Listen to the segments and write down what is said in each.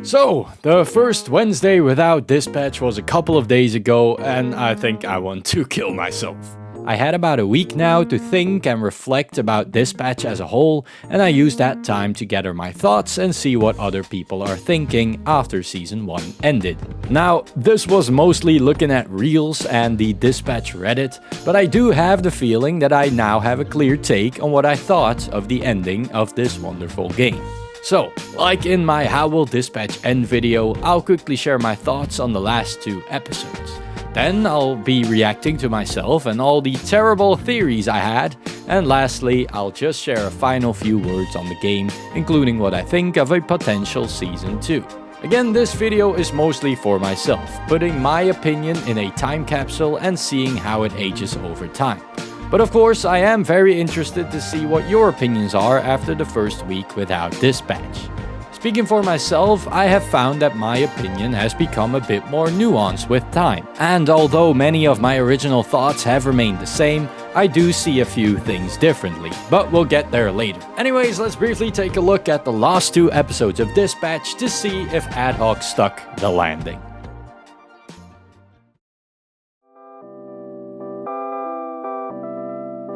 So, the first Wednesday without dispatch was a couple of days ago, and I think I want to kill myself. I had about a week now to think and reflect about dispatch as a whole, and I used that time to gather my thoughts and see what other people are thinking after season 1 ended. Now, this was mostly looking at Reels and the dispatch Reddit, but I do have the feeling that I now have a clear take on what I thought of the ending of this wonderful game. So, like in my How Will Dispatch End video, I'll quickly share my thoughts on the last 2 episodes. Then I'll be reacting to myself and all the terrible theories I had, and lastly, I'll just share a final few words on the game, including what I think of a potential Season 2. Again, this video is mostly for myself, putting my opinion in a time capsule and seeing how it ages over time. But of course, I am very interested to see what your opinions are after the first week without dispatch. Speaking for myself, I have found that my opinion has become a bit more nuanced with time. And although many of my original thoughts have remained the same, I do see a few things differently, but we'll get there later. Anyways, let's briefly take a look at the last 2 episodes of Dispatch to see if Ad Hoc stuck the landing.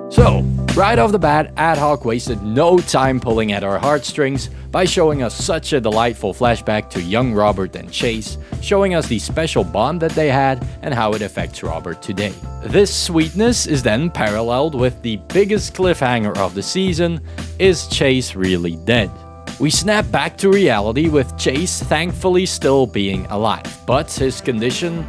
So, right off the bat, Ad Hoc wasted no time pulling at our heartstrings by showing us such a delightful flashback to young Robert and Chase, showing us the special bond that they had and how it affects Robert today. This sweetness is then paralleled with the biggest cliffhanger of the season: is Chase really dead? We snap back to reality with Chase thankfully still being alive, but his condition,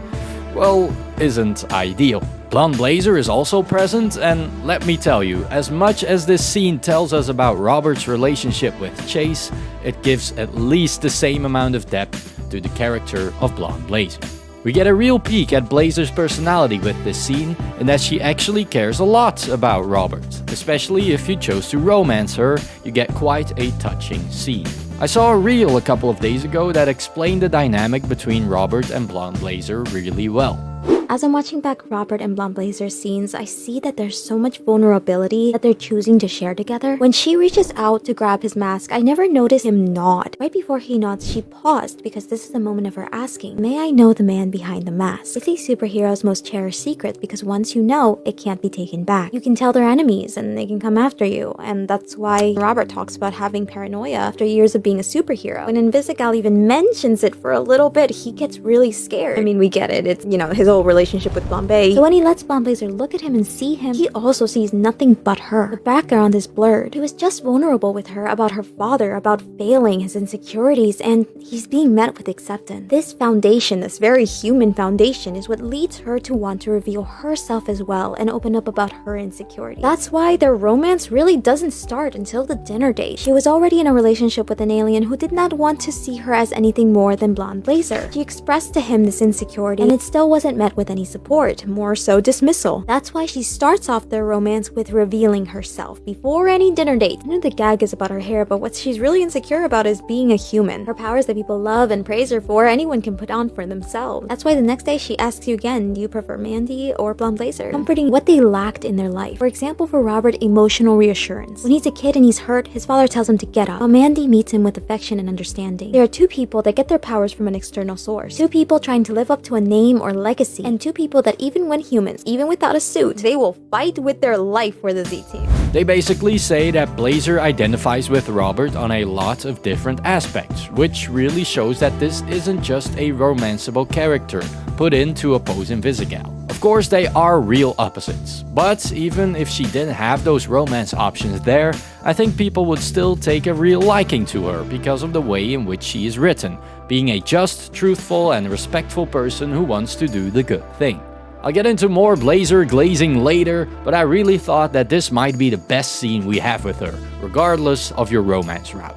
well, isn't ideal. Blonde Blazer is also present, and let me tell you, as much as this scene tells us about Robert's relationship with Chase, it gives at least the same amount of depth to the character of Blonde Blazer. We get a real peek at Blazer's personality with this scene, in that she actually cares a lot about Robert. Especially if you chose to romance her, you get quite a touching scene. I saw a reel a couple of days ago that explained the dynamic between Robert and Blonde Blazer really well. As I'm watching back Robert and Blonde Blazer's scenes, I see that there's so much vulnerability that they're choosing to share together. When she reaches out to grab his mask, I never noticed him nod. Right before he nods, she paused because this is the moment of her asking, "May I know the man behind the mask?" It's a superhero's most cherished secret because once you know, it can't be taken back. You can tell their enemies and they can come after you, and that's why Robert talks about having paranoia after years of being a superhero. When Invisigal A even mentions it for a little bit, he gets really scared. I mean, we get it. It's, his whole relationship with Blonde Blazer. So when he lets Blonde Blazer look at him and see him, he also sees nothing but her. The background is blurred. He was just vulnerable with her about her father, about failing, his insecurities, and he's being met with acceptance. This foundation, this very human foundation, is what leads her to want to reveal herself as well and open up about her insecurity. That's why their romance really doesn't start until the dinner date. She was already in a relationship with an alien who did not want to see her as anything more than Blonde Blazer. She expressed to him this insecurity, and it still wasn't met with any support, more so dismissal. That's why she starts off their romance with revealing herself before any dinner date. I know the gag is about her hair, but what she's really insecure about is being a human. Her powers that people love and praise her for, anyone can put on for themselves. That's why the next day she asks you again, do you prefer Mandy or Blonde Blazer? Comforting what they lacked in their life. For example, for Robert, emotional reassurance. When he's a kid and he's hurt, his father tells him to get up, while Mandy meets him with affection and understanding. There are 2 people that get their powers from an external source. 2 people trying to live up to a name or legacy, and 2 people that even when humans, even without a suit, they will fight with their life for the Z-Team. They basically say that Blazer identifies with Robert on a lot of different aspects, which really shows that this isn't just a romanceable character put in to oppose Invisigal. Of course, they are real opposites, but even if she didn't have those romance options there, I think people would still take a real liking to her because of the way in which she is written, being a just, truthful, and respectful person who wants to do the good thing. I'll get into more Blazer glazing later, but I really thought that this might be the best scene we have with her, regardless of your romance route.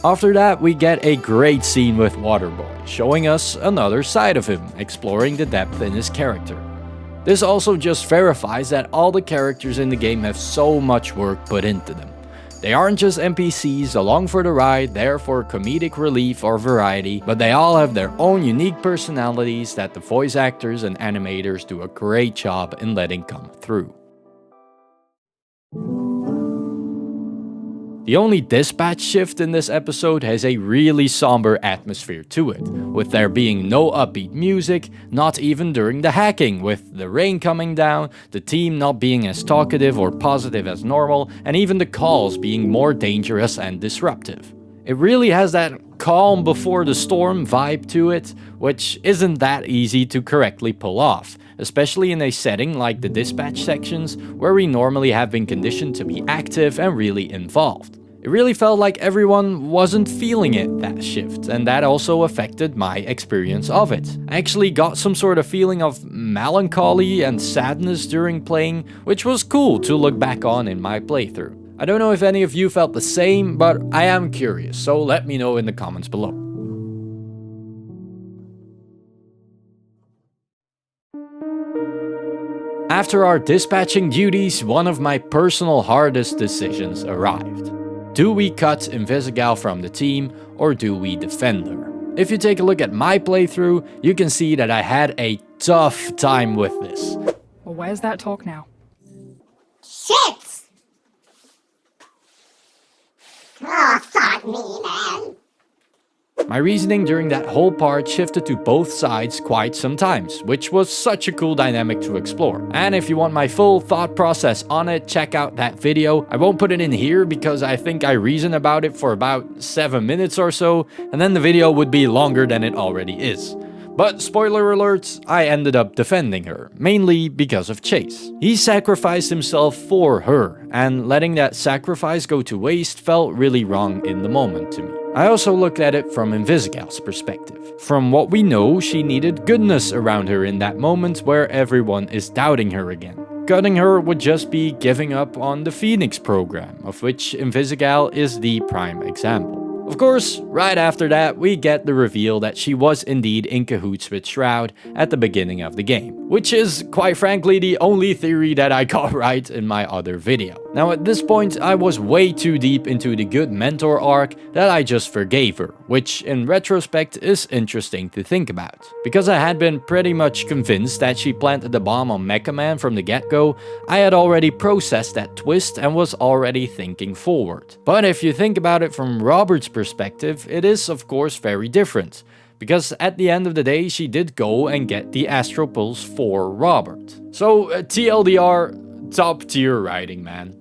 After that, we get a great scene with Waterboy, showing us another side of him, exploring the depth in his character. This also just verifies that all the characters in the game have so much work put into them. They aren't just NPCs along for the ride, there for comedic relief or variety, but they all have their own unique personalities that the voice actors and animators do a great job in letting come through. The only dispatch shift in this episode has a really somber atmosphere to it, with there being no upbeat music, not even during the hacking, with the rain coming down, the team not being as talkative or positive as normal, and even the calls being more dangerous and disruptive. It really has that calm before the storm vibe to it, which isn't that easy to correctly pull off, especially in a setting like the dispatch sections, where we normally have been conditioned to be active and really involved. It really felt like everyone wasn't feeling it, that shift, and that also affected my experience of it. I actually got some sort of feeling of melancholy and sadness during playing, which was cool to look back on in my playthrough. I don't know if any of you felt the same, but I am curious, so let me know in the comments below. After our dispatching duties, one of my personal hardest decisions arrived. Do we cut Invisigal from the team, or do we defend her? If you take a look at my playthrough, you can see that I had a tough time with this. Well, where's that talk now? Shit! Oh, fuck me, man. My reasoning during that whole part shifted to both sides quite sometimes, which was such a cool dynamic to explore. And if you want my full thought process on it, check out that video. I won't put it in here because I think I reason about it for about 7 minutes or so, and then the video would be longer than it already is. But spoiler alert, I ended up defending her, mainly because of Chase. He sacrificed himself for her, and letting that sacrifice go to waste felt really wrong in the moment to me. I also looked at it from Invisigal's perspective. From what we know, she needed goodness around her in that moment where everyone is doubting her again. Cutting her would just be giving up on the Phoenix program, of which Invisigal is the prime example. Of course, right after that, we get the reveal that she was indeed in cahoots with Shroud at the beginning of the game, which is, quite frankly, the only theory that I got right in my other video. Now at this point, I was way too deep into the good mentor arc that I just forgave her, which in retrospect is interesting to think about. Because I had been pretty much convinced that she planted the bomb on Mecha Man from the get-go, I had already processed that twist and was already thinking forward. But if you think about it from Robert's perspective, it is of course very different, because at the end of the day she did go and get the Astral Pulse for Robert. So TLDR, top tier writing, man.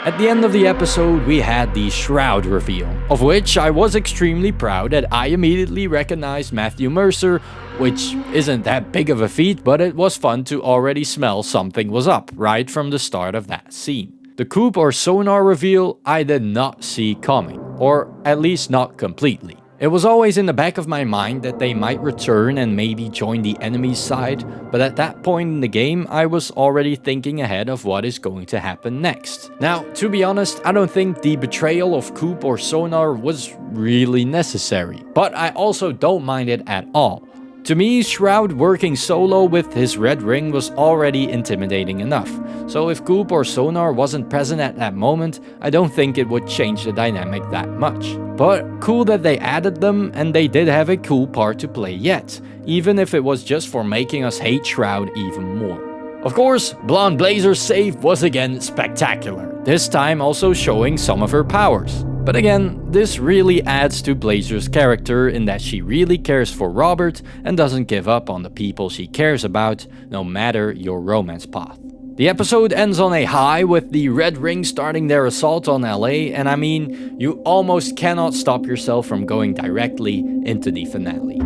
At the end of the episode, we had the Shroud reveal, of which I was extremely proud that I immediately recognized Matthew Mercer, which isn't that big of a feat, but it was fun to already smell something was up right from the start of that scene. The Coop or Sonar reveal I did not see coming, or at least not completely. It was always in the back of my mind that they might return and maybe join the enemy's side, but at that point in the game, I was already thinking ahead of what is going to happen next. Now, to be honest, I don't think the betrayal of Coop or Sonar was really necessary, but I also don't mind it at all. To me, Shroud working solo with his red ring was already intimidating enough, so if Coop or Sonar wasn't present at that moment, I don't think it would change the dynamic that much. But cool that they added them, and they did have a cool part to play yet, even if it was just for making us hate Shroud even more. Of course, Blonde Blazer's save was again spectacular, this time also showing some of her powers. But again, this really adds to Blazer's character in that she really cares for Robert and doesn't give up on the people she cares about, no matter your romance path. The episode ends on a high with the Red Ring starting their assault on LA, and I mean, you almost cannot stop yourself from going directly into the finale.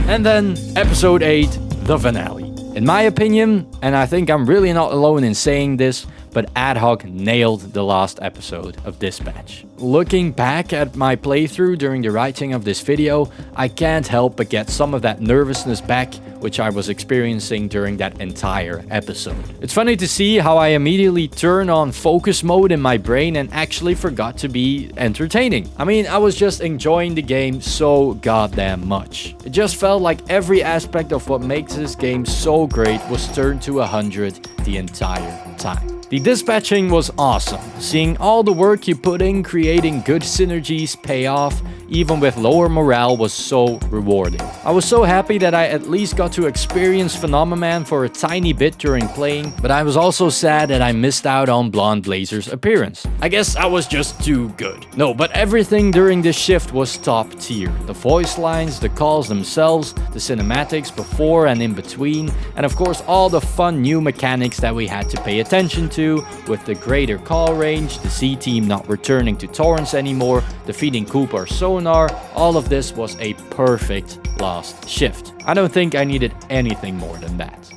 And then, episode 8, the finale. In my opinion, and I think I'm really not alone in saying this, but Ad Hoc nailed the last episode of Dispatch. Looking back at my playthrough during the writing of this video, I can't help but get some of that nervousness back which I was experiencing during that entire episode. It's funny to see how I immediately turned on focus mode in my brain and actually forgot to be entertaining. I mean, I was just enjoying the game so goddamn much. It just felt like every aspect of what makes this game so great was turned to 100 the entire time. The dispatching was awesome. Seeing all the work you put in creating good synergies pay off, even with lower morale, was so rewarding. I was so happy that I at least got to experience Phenomenon for a tiny bit during playing, but I was also sad that I missed out on Blonde Blazer's appearance. I guess I was just too good. No, but everything during this shift was top tier. The voice lines, the calls themselves, the cinematics before and in between, and of course all the fun new mechanics that we had to pay attention to, with the greater call range, the Z-team not returning to Torrance anymore, defeating Cooper sonar. All of this was a perfect last shift. I don't think I needed anything more than that.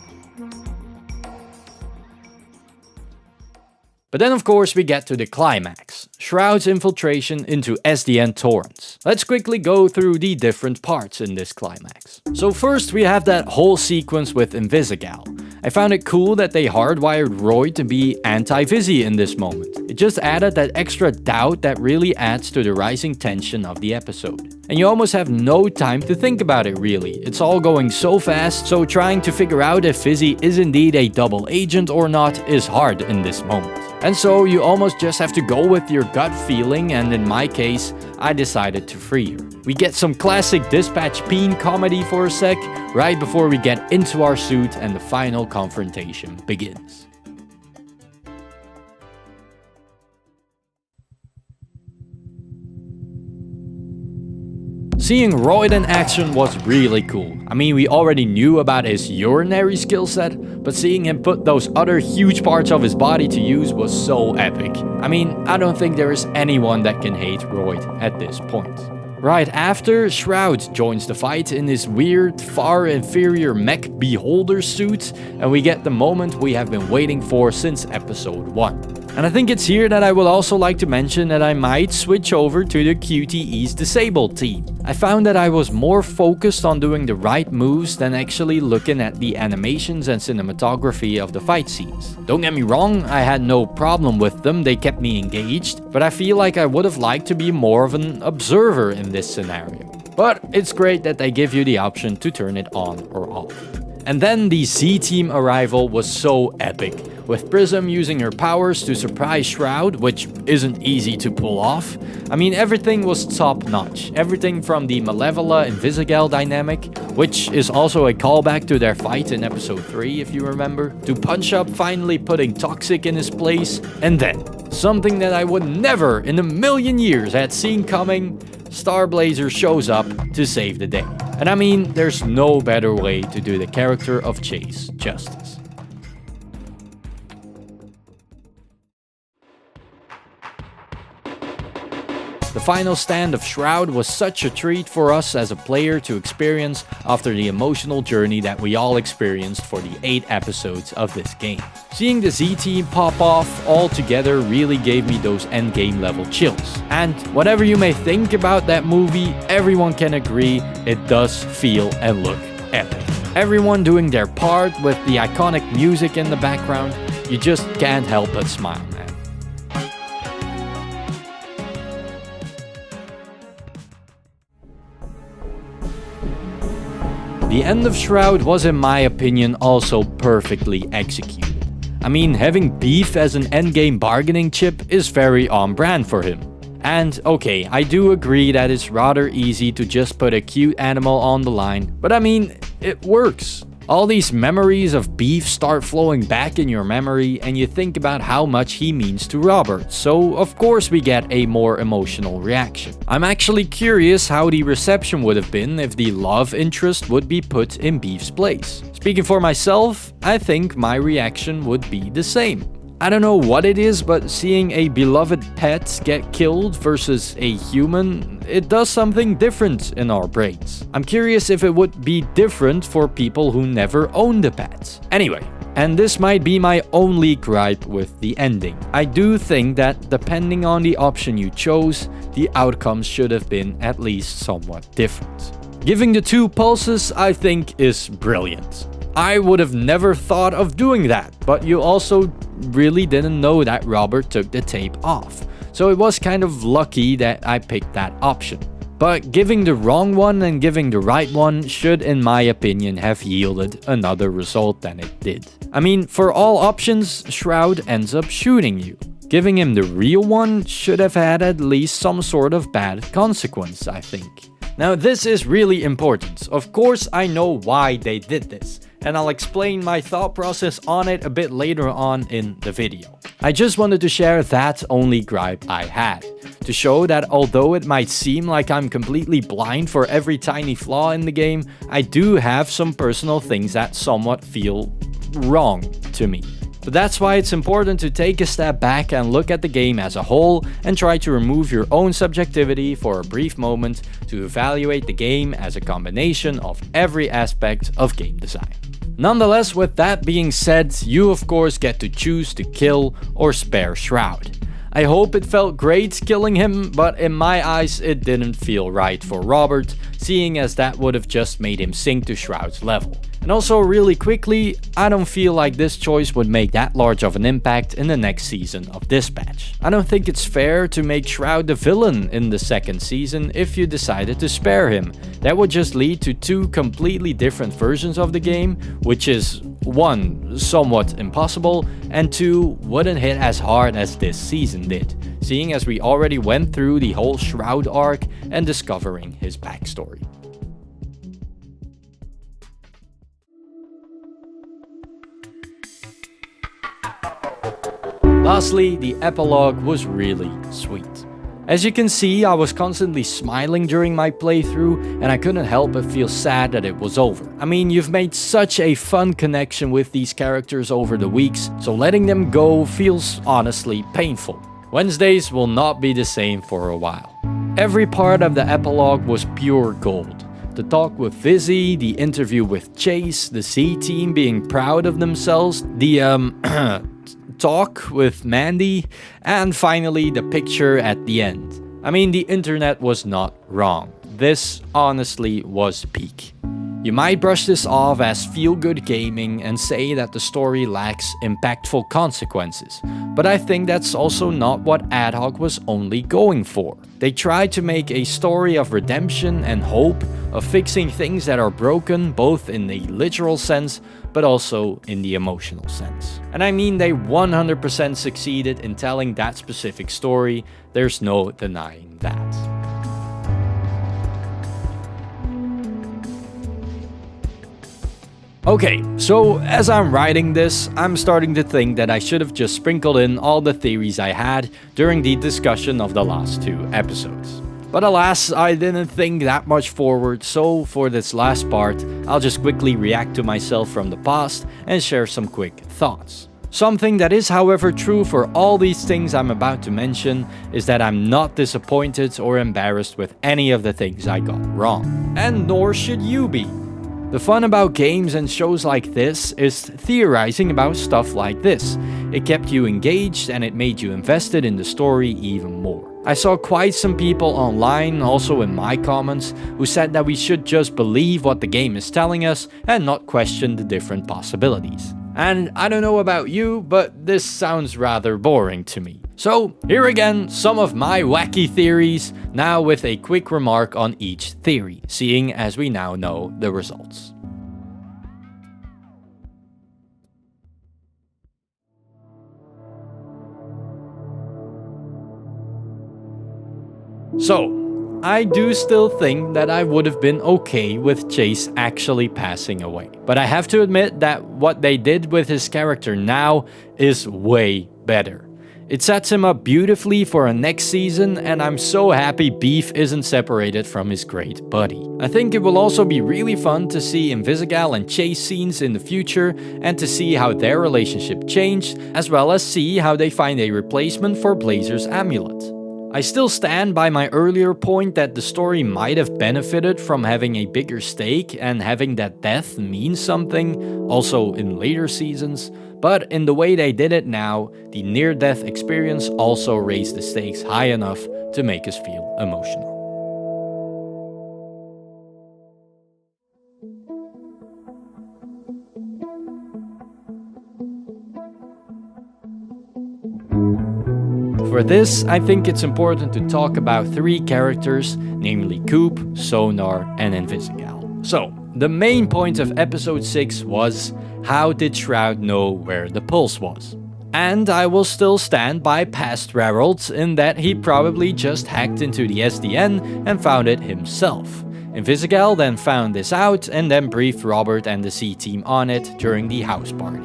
But then of course we get to the climax, Shroud's infiltration into SDN Torrance. Let's quickly go through the different parts in this climax. So first we have that whole sequence with Invisigal. I found it cool that they hardwired Roy to be anti-Vizzy in this moment. It just added that extra doubt that really adds to the rising tension of the episode. And you almost have no time to think about it really. It's all going so fast, so trying to figure out if Vizzy is indeed a double agent or not is hard in this moment. And so you almost just have to go with your gut feeling, and in my case, I decided to free her. We get some classic Dispatch peen comedy for a sec, right before we get into our suit and the final confrontation begins. Seeing Roy in action was really cool. I mean, we already knew about his urinary skill set, but seeing him put those other huge parts of his body to use was so epic. I mean, I don't think there is anyone that can hate Roy at this point. Right after, Shroud joins the fight in his weird, far inferior mech beholder suit, and we get the moment we have been waiting for since episode 1. And I think it's here that I would also like to mention that I might switch over to the QTE's disabled team. I found that I was more focused on doing the right moves than actually looking at the animations and cinematography of the fight scenes. Don't get me wrong, I had no problem with them, they kept me engaged, but I feel like I would have liked to be more of an observer in this scenario. But it's great that they give you the option to turn it on or off. And then the Z-team arrival was so epic, with Prism using her powers to surprise Shroud, which isn't easy to pull off. I mean, everything was top notch. Everything from the Malevola Invisigal dynamic, which is also a callback to their fight in episode 3 if you remember, to Punch Up finally putting Toxic in his place, and then, something that I would never in a million years had seen coming, Starblazer shows up to save the day. And I mean, there's no better way to do the character of Chase justice. The final stand of Shroud was such a treat for us as a player to experience after the emotional journey that we all experienced for the 8 episodes of this game. Seeing the Z-team pop off all together really gave me those endgame level chills. And whatever you may think about that movie, everyone can agree it does feel and look epic. Everyone doing their part with the iconic music in the background, you just can't help but smile, man. The end of Shroud was, in my opinion, also perfectly executed. I mean, having beef as an endgame bargaining chip is very on brand for him. And okay, I do agree that it's rather easy to just put a cute animal on the line, but I mean, it works. All these memories of beef start flowing back in your memory, and you think about how much he means to Robert, so of course we get a more emotional reaction. I'm actually curious how the reception would have been if the love interest would be put in Beef's place. Speaking for myself, I think my reaction would be the same. I don't know what it is, but seeing a beloved pet get killed versus a human, it does something different in our brains. I'm curious if it would be different for people who never owned a pet. Anyway, And this might be my only gripe with the ending. I do think that depending on the option you chose, the outcomes should have been at least somewhat different. Giving the 2 pulses, I think, is brilliant. I would have never thought of doing that, but you also really didn't know that Robert took the tape off. So it was kind of lucky that I picked that option. But giving the wrong one and giving the right one should, in my opinion, have yielded another result than it did. I mean, for all options, Shroud ends up shooting you. Giving him the real one should have had at least some sort of bad consequence, I think. Now, this is really important. Of course, I know why they did this, and I'll explain my thought process on it a bit later on in the video. I just wanted to share that only gripe I had, to show that although it might seem like I'm completely blind for every tiny flaw in the game, I do have some personal things that somewhat feel wrong to me. But that's why it's important to take a step back and look at the game as a whole and try to remove your own subjectivity for a brief moment to evaluate the game as a combination of every aspect of game design. Nonetheless, with that being said, you of course get to choose to kill or spare Shroud. I hope it felt great killing him, but in my eyes it didn't feel right for Robert, seeing as that would have just made him sink to Shroud's level. And also really quickly, I don't feel like this choice would make that large of an impact in the next season of Dispatch. I don't think it's fair to make Shroud the villain in the second season if you decided to spare him. That would just lead to 2 completely different versions of the game, which is 1, somewhat impossible, and 2, wouldn't hit as hard as this season did, seeing as we already went through the whole Shroud arc and discovering his backstory. Lastly, the epilogue was really sweet. As you can see, I was constantly smiling during my playthrough, and I couldn't help but feel sad that it was over. I mean, you've made such a fun connection with these characters over the weeks, so letting them go feels honestly painful. Wednesdays will not be the same for a while. Every part of the epilogue was pure gold. The talk with Vizzy, the interview with Chase, the C-Team being proud of themselves, the talk with Mandy, and finally the picture at the end. I mean, the internet was not wrong. This honestly was peak. You might brush this off as feel-good gaming and say that the story lacks impactful consequences, but I think that's also not what Ad Hoc was only going for. They tried to make a story of redemption and hope, of fixing things that are broken both in the literal sense but also in the emotional sense. And I mean, they 100% succeeded in telling that specific story. There's no denying that. Okay, so as I'm writing this, I'm starting to think that I should have just sprinkled in all the theories I had during the discussion of the last 2 episodes. But alas, I didn't think that much forward, so for this last part, I'll just quickly react to myself from the past and share some quick thoughts. Something that is however true for all these things I'm about to mention is that I'm not disappointed or embarrassed with any of the things I got wrong. And nor should you be. The fun about games and shows like this is theorizing about stuff like this. It kept you engaged and it made you invested in the story even more. I saw quite some people online, also in my comments, who said that we should just believe what the game is telling us and not question the different possibilities. And I don't know about you, but this sounds rather boring to me. So here again, some of my wacky theories, now with a quick remark on each theory, seeing as we now know the results. So, I do still think that I would have been okay with Chase actually passing away. But I have to admit that what they did with his character now is way better. It sets him up beautifully for a next season, and I'm so happy Beef isn't separated from his great buddy. I think it will also be really fun to see Invisigal and Chase scenes in the future and to see how their relationship changed, as well as see how they find a replacement for Blazer's amulet. I still stand by my earlier point that the story might have benefited from having a bigger stake and having that death mean something, also in later seasons, but in the way they did it now, the near-death experience also raised the stakes high enough to make us feel emotional. For this, I think it's important to talk about 3 characters, namely Coop, Sonar, and Invisigal. So, the main point of episode 6 was, how did Shroud know where the pulse was? And I will still stand by past Rarolds in that he probably just hacked into the SDN and found it himself. Invisigal then found this out and then briefed Robert and the C-team on it during the house party.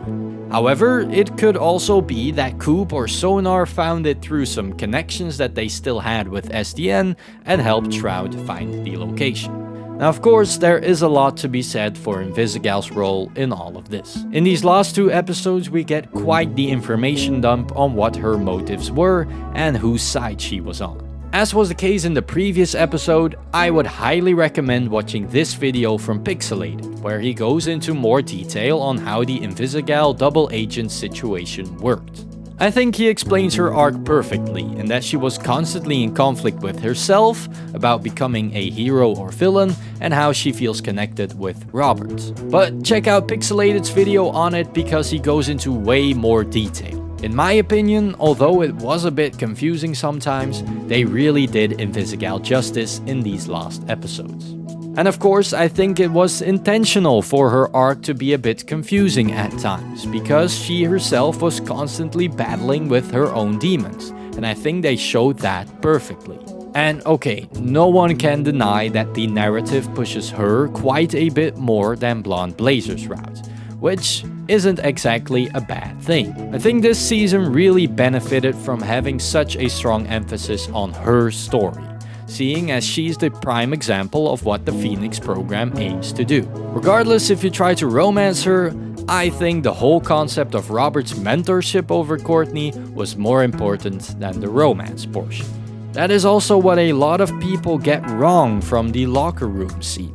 However, it could also be that Coop or Sonar found it through some connections that they still had with SDN and helped Shroud find the location. Now, of course, there is a lot to be said for Invisigal's role in all of this. In these last 2 episodes, we get quite the information dump on what her motives were and whose side she was on. As was the case in the previous episode, I would highly recommend watching this video from Pixelated, where he goes into more detail on how the Invisigal double agent situation worked. I think he explains her arc perfectly, in that she was constantly in conflict with herself about becoming a hero or villain, and how she feels connected with Robert. But check out Pixelated's video on it because he goes into way more detail. In my opinion, although it was a bit confusing sometimes, they really did Invisigal justice in these last episodes. And of course, I think it was intentional for her arc to be a bit confusing at times, because she herself was constantly battling with her own demons, and I think they showed that perfectly. And okay, no one can deny that the narrative pushes her quite a bit more than Blonde Blazer's route, which isn't exactly a bad thing. I think this season really benefited from having such a strong emphasis on her story, seeing as she's the prime example of what the Phoenix program aims to do. Regardless if you try to romance her, I think the whole concept of Robert's mentorship over Courtney was more important than the romance portion. That is also what a lot of people get wrong from the locker room scene.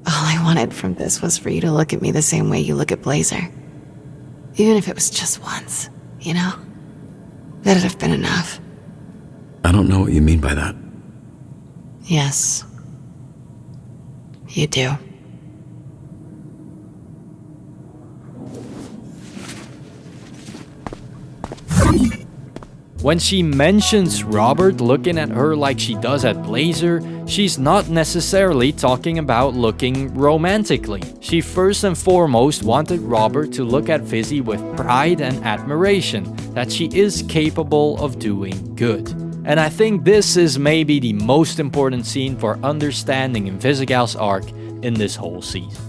All I wanted from this was for you to look at me the same way you look at Blazer. Even if it was just once, you know? That'd have been enough. I don't know what you mean by that. Yes. You do. When she mentions Robert looking at her like she does at Blazer, she's not necessarily talking about looking romantically. She first and foremost wanted Robert to look at Vizzy with pride and admiration, that she is capable of doing good. And I think this is maybe the most important scene for understanding Invisigal's arc in this whole season.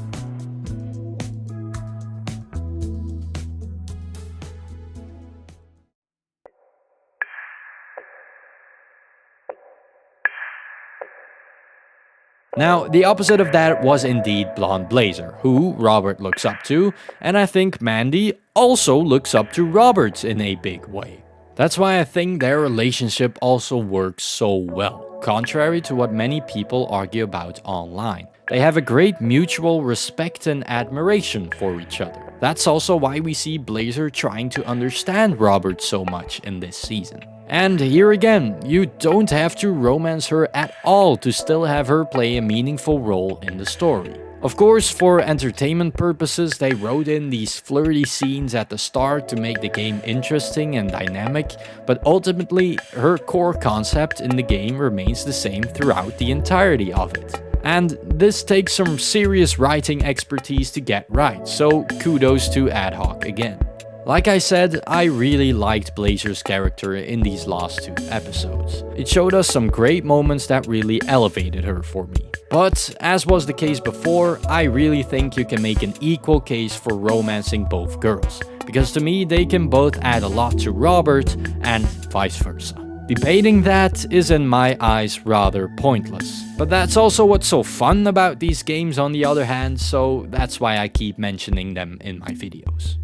Now, the opposite of that was indeed Blonde Blazer, who Robert looks up to, and I think Mandy also looks up to Robert in a big way. That's why I think their relationship also works so well, contrary to what many people argue about online. They have a great mutual respect and admiration for each other. That's also why we see Blazer trying to understand Robert so much in this season. And here again, you don't have to romance her at all to still have her play a meaningful role in the story. Of course, for entertainment purposes, they wrote in these flirty scenes at the start to make the game interesting and dynamic, but ultimately, her core concept in the game remains the same throughout the entirety of it. And this takes some serious writing expertise to get right, so kudos to Ad Hoc again. Like I said, I really liked Blazer's character in these last 2 episodes. It showed us some great moments that really elevated her for me. But, as was the case before, I really think you can make an equal case for romancing both girls, because to me they can both add a lot to Robert and vice versa. Debating that is in my eyes rather pointless. But that's also what's so fun about these games on the other hand, so that's why I keep mentioning them in my videos.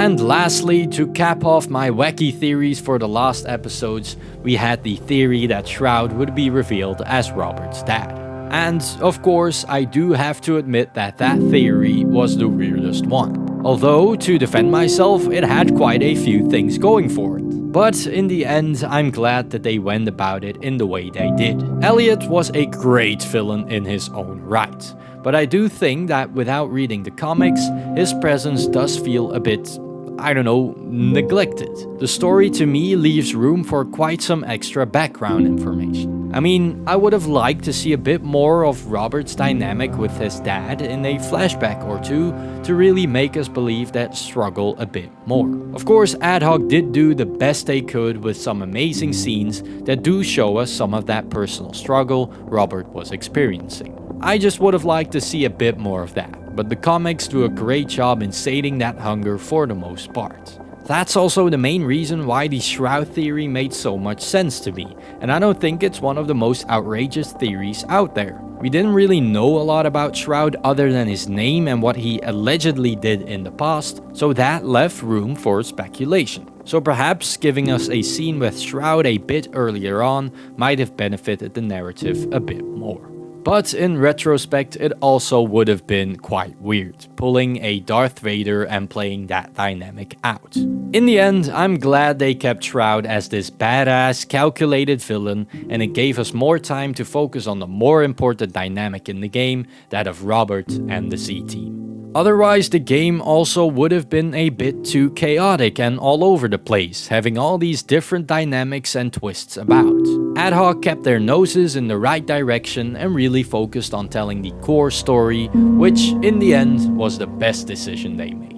And lastly, to cap off my wacky theories for the last episodes, we had the theory that Shroud would be revealed as Robert's dad. And of course, I do have to admit that that theory was the weirdest one. Although, to defend myself, it had quite a few things going for it. But in the end, I'm glad that they went about it in the way they did. Elliot was a great villain in his own right. But I do think that without reading the comics, his presence does feel a bit, I don't know, neglected. The story to me leaves room for quite some extra background information. I mean, I would have liked to see a bit more of Robert's dynamic with his dad in a flashback or two to really make us believe that struggle a bit more. Of course, Ad Hoc did do the best they could with some amazing scenes that do show us some of that personal struggle Robert was experiencing. I just would have liked to see a bit more of that, but the comics do a great job in sating that hunger for the most part. That's also the main reason why the Shroud theory made so much sense to me, and I don't think it's one of the most outrageous theories out there. We didn't really know a lot about Shroud other than his name and what he allegedly did in the past, so that left room for speculation. So perhaps giving us a scene with Shroud a bit earlier on might have benefited the narrative a bit more. But in retrospect, it also would have been quite weird, pulling a Darth Vader and playing that dynamic out. In the end, I'm glad they kept Shroud as this badass, calculated villain, and it gave us more time to focus on the more important dynamic in the game, that of Robert and the Z-Team. Otherwise, the game also would have been a bit too chaotic and all over the place, having all these different dynamics and twists about. Ad Hoc kept their noses in the right direction and really focused on telling the core story, which in the end was the best decision they made.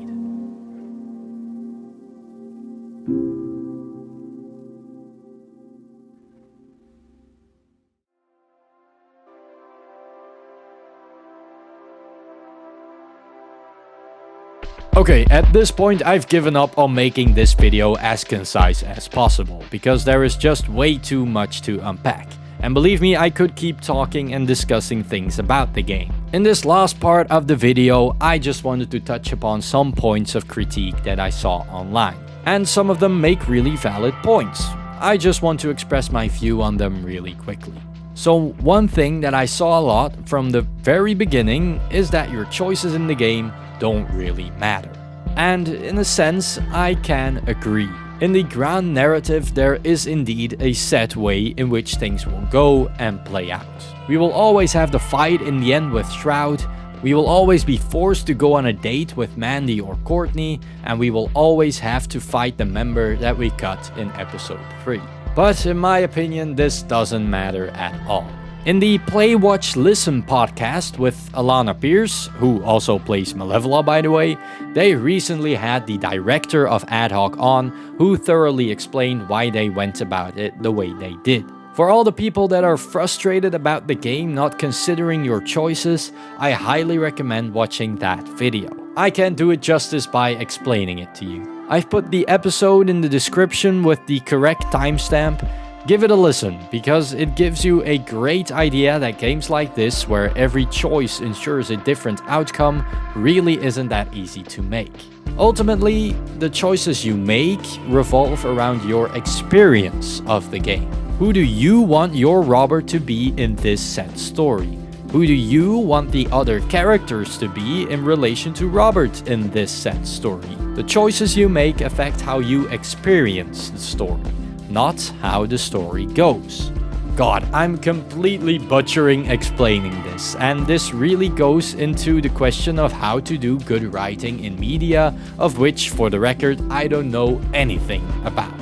Okay, at this point I've given up on making this video as concise as possible, because there is just way too much to unpack. And believe me, I could keep talking and discussing things about the game. In this last part of the video, I just wanted to touch upon some points of critique that I saw online. And some of them make really valid points. I just want to express my view on them really quickly. So one thing that I saw a lot from the very beginning is that your choices in the game don't really matter. And in a sense, I can agree. In the grand narrative, there is indeed a set way in which things will go and play out. We will always have the fight in the end with Shroud, we will always be forced to go on a date with Mandy or Courtney, and we will always have to fight the member that we cut in episode 3. But in my opinion, this doesn't matter at all. In the Play, Watch, Listen podcast with Alana Pierce, who also plays Malevola by the way, they recently had the director of Ad Hoc on, who thoroughly explained why they went about it the way they did. For all the people that are frustrated about the game not considering your choices, I highly recommend watching that video. I can't do it justice by explaining it to you. I've put the episode in the description with the correct timestamp. Give it a listen, because it gives you a great idea that games like this, where every choice ensures a different outcome, really isn't that easy to make. Ultimately, the choices you make revolve around your experience of the game. Who do you want your Robert to be in this set story? Who do you want the other characters to be in relation to Robert in this set story? The choices you make affect how you experience the story, not how the story goes. God, I'm completely butchering explaining this, and this really goes into the question of how to do good writing in media, of which, for the record, I don't know anything about.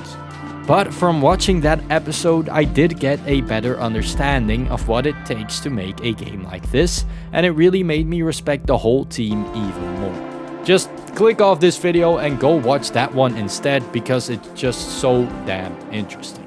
But from watching that episode, I did get a better understanding of what it takes to make a game like this, and it really made me respect the whole team even more. Just click off this video and go watch that one instead, because it's just so damn interesting.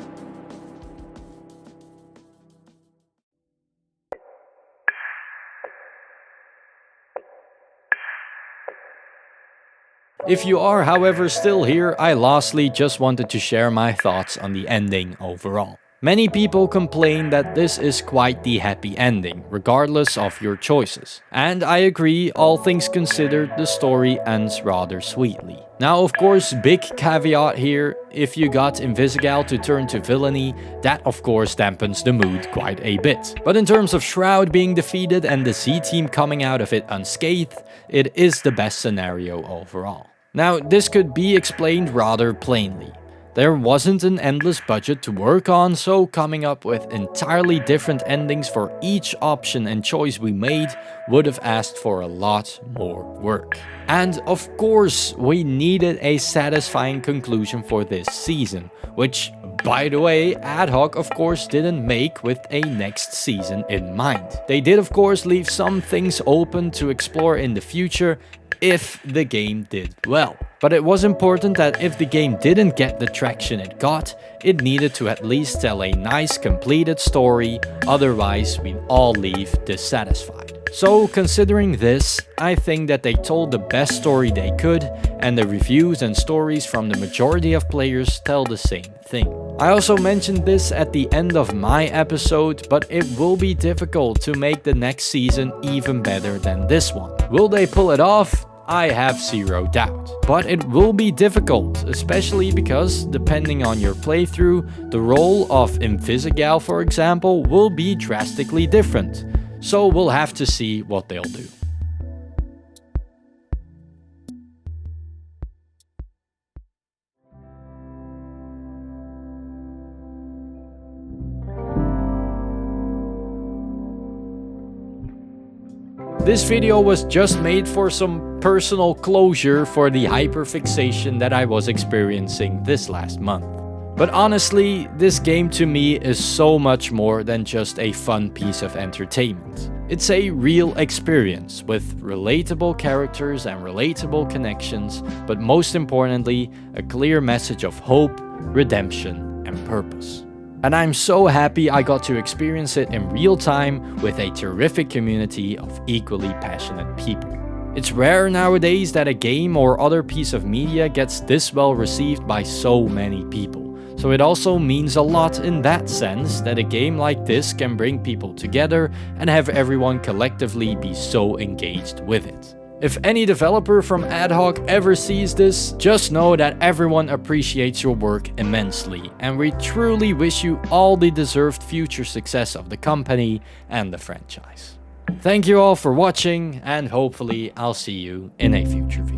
If you are, however, still here, I lastly just wanted to share my thoughts on the ending overall. Many people complain that this is quite the happy ending, regardless of your choices. And I agree, all things considered, the story ends rather sweetly. Now, of course, big caveat here, if you got Invisigal to turn to villainy, that of course dampens the mood quite a bit. But in terms of Shroud being defeated and the Z-team coming out of it unscathed, it is the best scenario overall. Now, this could be explained rather plainly. There wasn't an endless budget to work on, so coming up with entirely different endings for each option and choice we made would have asked for a lot more work. And of course, we needed a satisfying conclusion for this season, which, by the way, Ad Hoc of course didn't make with a next season in mind. They did of course leave some things open to explore in the future if the game did well. But it was important that if the game didn't get the traction it got, it needed to at least tell a nice completed story, otherwise we'd all leave dissatisfied. So considering this, I think that they told the best story they could, and the reviews and stories from the majority of players tell the same thing. I also mentioned this at the end of my episode, but it will be difficult to make the next season even better than this one. Will they pull it off? I have zero doubt. But it will be difficult, especially because, depending on your playthrough, the role of Invisigal, for example, will be drastically different. So we'll have to see what they'll do. This video was just made for some personal closure for the hyperfixation that I was experiencing this last month. But honestly, this game to me is so much more than just a fun piece of entertainment. It's a real experience with relatable characters and relatable connections, but most importantly, a clear message of hope, redemption, and purpose. And I'm so happy I got to experience it in real time with a terrific community of equally passionate people. It's rare nowadays that a game or other piece of media gets this well received by so many people. So it also means a lot in that sense that a game like this can bring people together and have everyone collectively be so engaged with it. If any developer from Ad Hoc ever sees this, just know that everyone appreciates your work immensely, and we truly wish you all the deserved future success of the company and the franchise. Thank you all for watching, and hopefully I'll see you in a future video.